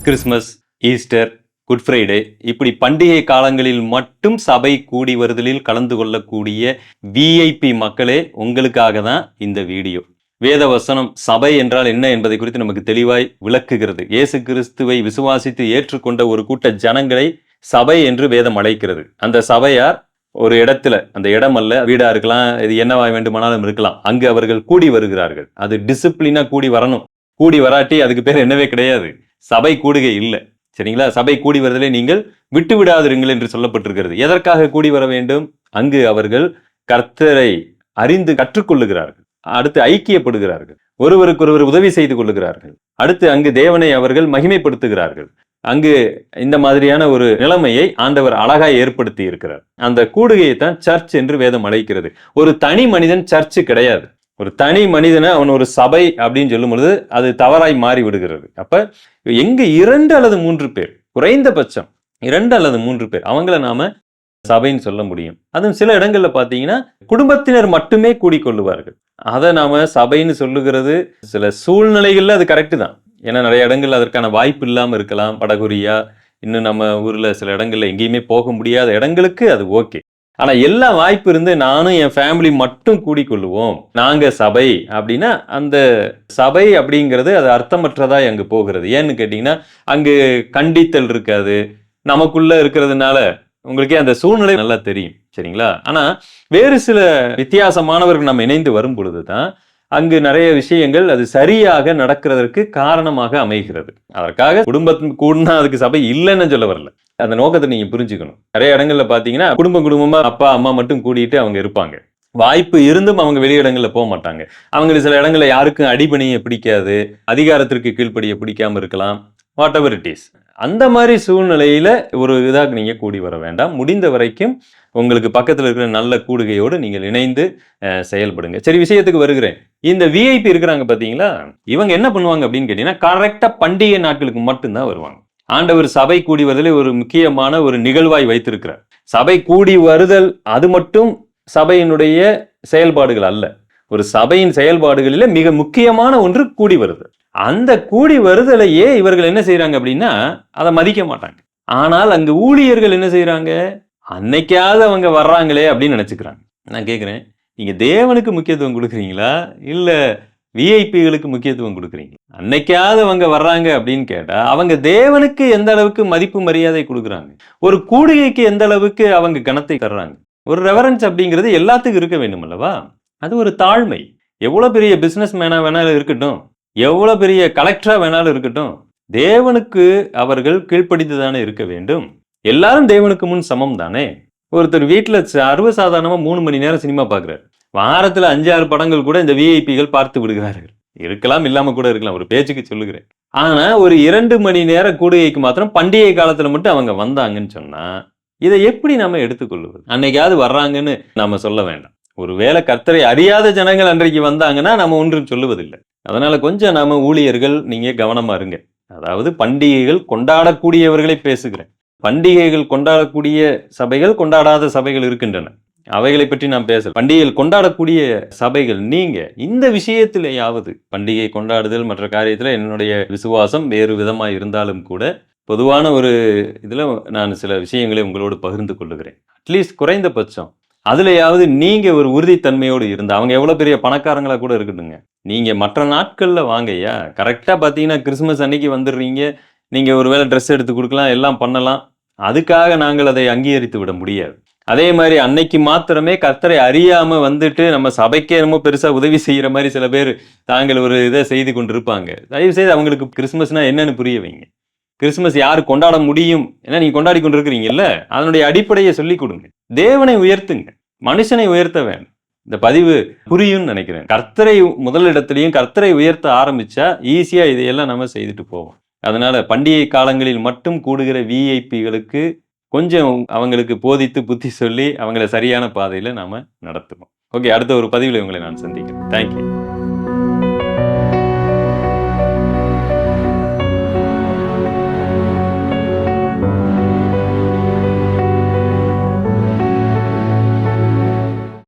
Christmas, Easter, good Friday இப்படி பண்டிகை காலங்களில் மட்டும் சபை கூடி வருதலில் கலந்து கொள்ளக்கூடிய விஐபி மக்களே, உங்களுக்காக தான் இந்த வீடியோ. வேத வசனம் சபை என்றால் என்ன என்பதை குறித்து நமக்கு தெளிவாய் விளக்குகிறது. இயேசு கிறிஸ்துவை விசுவாசித்து ஏற்றுக்கொண்ட ஒரு கூட்ட ஜனங்களை சபை என்று வேதம் அழைக்கிறது. அந்த சபையார் ஒரு இடத்துல, அந்த இடம் அல்ல, வீடா இருக்கலாம், இது என்னவா வேண்டுமானாலும் இருக்கலாம், அங்கு அவர்கள் கூடி வருகிறார்கள். அது டிசிப்ளினா கூடி வரணும். கூடி வராட்டி அதுக்கு பேர் என்னவே கிடையாது, சபை கூடுகை இல்லை. சரிங்களா? சபை கூடி வருதலை நீங்கள் விட்டு விடாதிருங்கள் என்று சொல்லப்பட்டிருக்கிறது. எதற்காக கூடி வர வேண்டும்? அங்கு அவர்கள் கர்த்தரை அறிந்து கற்றுக்கொள்ளுகிறார்கள். அடுத்து ஐக்கியப்படுகிறார்கள், ஒருவருக்கொருவர் உதவி செய்து கொள்ளுகிறார்கள். அடுத்து அங்கு தேவனை அவர்கள் மகிமைப்படுத்துகிறார்கள். அங்கு இந்த மாதிரியான ஒரு நிலைமையை ஆண்டவர் அழகாய் ஏற்படுத்தி இருக்கிறார். அந்த கூடுகையை தான் சர்ச் என்று வேதம் அழைக்கிறது. ஒரு தனி மனிதன் சர்ச்சு கிடையாது. ஒரு தனி மனிதனை அவன் ஒரு சபை அப்படின்னு சொல்லும் பொழுது அது தவறாய் மாறி விடுகிறது. அப்ப எங்க 2 அல்லது 3 பேர், குறைந்தபட்சம் 2 அல்லது 3 பேர், அவங்கள நாம சபைன்னு சொல்ல முடியும். அதுவும் சில இடங்கள்ல பாத்தீங்கன்னா குடும்பத்தினர் மட்டுமே கூடிக்கொள்ளுவார்கள். அதை நாம சபைன்னு சொல்லுகிறது சில சூழ்நிலைகள்ல அது கரெக்டு தான். ஏன்னா நிறைய இடங்கள்ல அதற்கான வாய்ப்பு இல்லாம இருக்கலாம். வடகொரியா, இன்னும் நம்ம ஊர்ல சில இடங்கள்ல எங்கேயுமே போக முடியாத இடங்களுக்கு அது ஓகே. ஆனா எல்லா வாய்ப்பு இருந்து நானும் என் ஃபேமிலி மட்டும் கூடிக்கொள்ளுவோம், நாங்க சபை அப்படின்னா, அந்த சபை அப்படிங்கிறது அது அர்த்தமற்றதா அங்கு போகிறது. ஏன்னு கேட்டீங்கன்னா அங்கு கண்டித்தல் இருக்காது. நமக்குள்ள இருக்கிறதுனால உங்களுக்கே அந்த சூழ்நிலை நல்லா தெரியும். சரிங்களா? ஆனா வேறு சில வித்தியாசமானவர்கள் நம்ம இணைந்து வரும் பொழுதுதான் அங்கு நிறைய விஷயங்கள் அது சரியாக நடக்கிறதற்கு காரணமாக அமைகிறது. அதற்காக குடும்பத்தின் கூடனா அதுக்கு சபை இல்லைன்னு சொல்ல வரல. அந்த நோக்கத்தை நீங்க புரிஞ்சுக்கணும். நிறைய இடங்கள்ல பாத்தீங்கன்னா குடும்பமா அப்பா அம்மா மட்டும் கூடிட்டு அவங்க இருப்பாங்க. வாய்ப்பு இருந்தும் அவங்க வெளியிடங்கள்ல போக மாட்டாங்க. அவங்களுக்கு சில இடங்கள்ல யாருக்கும் அடிபணிய பிடிக்காது, அதிகாரத்திற்கு கீழ்ப்படிய பிடிக்காம இருக்கலாம், வாட் எவர் இட் இஸ். அந்த மாதிரி சூழ்நிலையில ஒரு இதாக நீங்க கூடி வர வேண்டாம். முடிந்த வரைக்கும் உங்களுக்கு பக்கத்தில் இருக்கிற நல்ல கூடுகையோடு நீங்கள் இணைந்து செயல்படுங்க. சரி, விஷயத்துக்கு வருகிறேன். இந்த விஐபி இருக்கிறாங்க பாத்தீங்களா, இவங்க என்ன பண்ணுவாங்க அப்படின்னு கேட்டீங்கன்னா கரெக்டா பண்டிகை நாட்களுக்கு மட்டும்தான் வருவாங்க. ஆண்டவர் சபை கூடி வருதலை ஒரு முக்கியமான ஒரு நிகழ்வாய் வைத்திருக்கிறார். சபை கூடி வருதல் அது மட்டும் சபையினுடைய செயல்பாடுகள் அல்ல. ஒரு சபையின் செயல்பாடுகளில மிக முக்கியமான ஒன்று கூடி வருதல். அந்த கூடி வருதலையே இவர்கள் என்ன செய்யறாங்க அப்படின்னா அதை மதிக்க மாட்டாங்க. ஆனால் அங்கு ஊழியர்கள் என்ன செய்யறாங்க, அன்னைக்காவது அவங்க வர்றாங்களே அப்படின்னு நினைச்சுக்கிறாங்க. நான் கேட்கிறேன், நீங்க தேவனுக்கு முக்கியத்துவம் கொடுக்குறீங்களா இல்ல விஐபிகளுக்கு முக்கியத்துவம் கொடுக்குறீங்களா? அன்னைக்காவது அவங்க வர்றாங்க அப்படின்னு கேட்டா அவங்க தேவனுக்கு எந்த அளவுக்கு மதிப்பு மரியாதை கொடுக்குறாங்க, ஒரு கூடுகைக்கு எந்த அளவுக்கு அவங்க கனத்தை தர்றாங்க. ஒரு ரெவரன்ஸ் அப்படிங்கிறது எல்லாத்துக்கும் இருக்க வேண்டும் அல்லவா? அது ஒரு தாழ்மை. எவ்வளவு பெரிய பிசினஸ் மேனா வேணாலும் இருக்கட்டும், எவ்வளவு பெரிய கலெக்டரா வேணாலும் இருக்கட்டும், தேவனுக்கு அவர்கள் கீழ்ப்படிந்து தானே இருக்க வேண்டும். எல்லாரும் தேவனுக்கு முன் சமம் தானே. ஒருத்தர் வீட்டுல சர்வசாதாரணமா 3 மணி நேரம் சினிமா பாக்குறாரு. வாரத்துல 5-6 படங்கள் கூட இந்த விஐபிகள் பார்த்து விடுகிறார்கள். இருக்கலாம், இல்லாம கூட இருக்கலாம், ஒரு பேச்சுக்கு சொல்லுகிறேன். ஆனா ஒரு 2 மணி நேர கூடுகைக்கு மாத்திரம் பண்டிகை காலத்துல மட்டும் அவங்க வந்தாங்கன்னு சொன்னா இதை எப்படி நாம எடுத்துக்கொள்வது? அன்னைக்காவது வர்றாங்கன்னு நாம சொல்ல வேண்டாம். ஒருவேளை கர்த்தரை அறியாத ஜனங்கள் அன்றைக்கு வந்தாங்கன்னா நம்ம ஒன்றும் சொல்லுவதில்லை. அதனால கொஞ்சம் நாம ஊழியர்கள் நீங்க கவனமா இருங்க. அதாவது பண்டிகைகள் கொண்டாடக்கூடியவர்களை பேசுகிறேன். பண்டிகைகள் கொண்டாடக்கூடிய சபைகள், கொண்டாடாத சபைகள் இருக்கின்றன. அவைகளை பற்றி நான் பேச, பண்டிகைகள் கொண்டாடக்கூடிய சபைகள் நீங்க இந்த விஷயத்திலேயாவது, பண்டிகை கொண்டாடுதல் மற்ற காரியத்துல என்னுடைய விசுவாசம் வேறு விதமா இருந்தாலும் கூட பொதுவான ஒரு இதுல நான் சில விஷயங்களை உங்களோடு பகிர்ந்து கொள்ளுகிறேன். அட்லீஸ்ட் குறைந்தபட்சம் அதுலயாவது நீங்க ஒரு உறுதித்தன்மையோடு இருந்து, அவங்க எவ்வளவு பெரிய பணக்காரங்களா கூட இருக்கட்டுங்க, நீங்க மற்ற நாட்கள்ல வாங்கய்யா. கரெக்டா பாத்தீங்கன்னா கிறிஸ்துமஸ் அன்னைக்கு வந்துடுறீங்க, நீங்க ஒருவேளை ட்ரெஸ் எடுத்து கொடுக்கலாம், எல்லாம் பண்ணலாம். அதுக்காக நாங்கள் அதை அங்கீகரித்து விட முடியாது. அதே மாதிரி அன்னைக்கு மாத்திரமே கர்த்தரை அறியாம வந்துட்டு நம்ம சபைக்கே ரொம்ப பெருசா உதவி செய்யற மாதிரி சில பேர் தாங்கள் ஒரு இதை செய்து கொண்டிருப்பாங்க. தயவு செய்து அவங்களுக்கு கிறிஸ்துமஸ்னா என்னன்னு புரிய வைங்க. கிறிஸ்துமஸ் யாரு கொண்டாட முடியும், ஏன்னா நீங்க கொண்டாடி கொண்டிருக்கிறீங்கல்ல, அதனுடைய அடிப்படையை சொல்லி கொடுங்க. தேவனை உயர்த்துங்க, மனுஷனை உயர்த்த வேண்டாம். இந்த பதிவு புரியும்னு நினைக்கிறேன். கர்த்தரை முதலிடத்திலையும் கர்த்தரை உயர்த்த ஆரம்பிச்சா ஈஸியா இதையெல்லாம் நம்ம செய்துட்டு போவோம். அதனால பண்டிகை காலங்களில் மட்டும் கூடுகிற விஐபிகளுக்கு கொஞ்சம் அவங்களுக்கு போதித்து புத்தி சொல்லி அவங்களை சரியான பாதையில நாம நடத்துவோம். ஓகே, அடுத்த ஒரு பதிவில் உங்களை நான் சந்திக்கிறேன். தேங்க்யூ.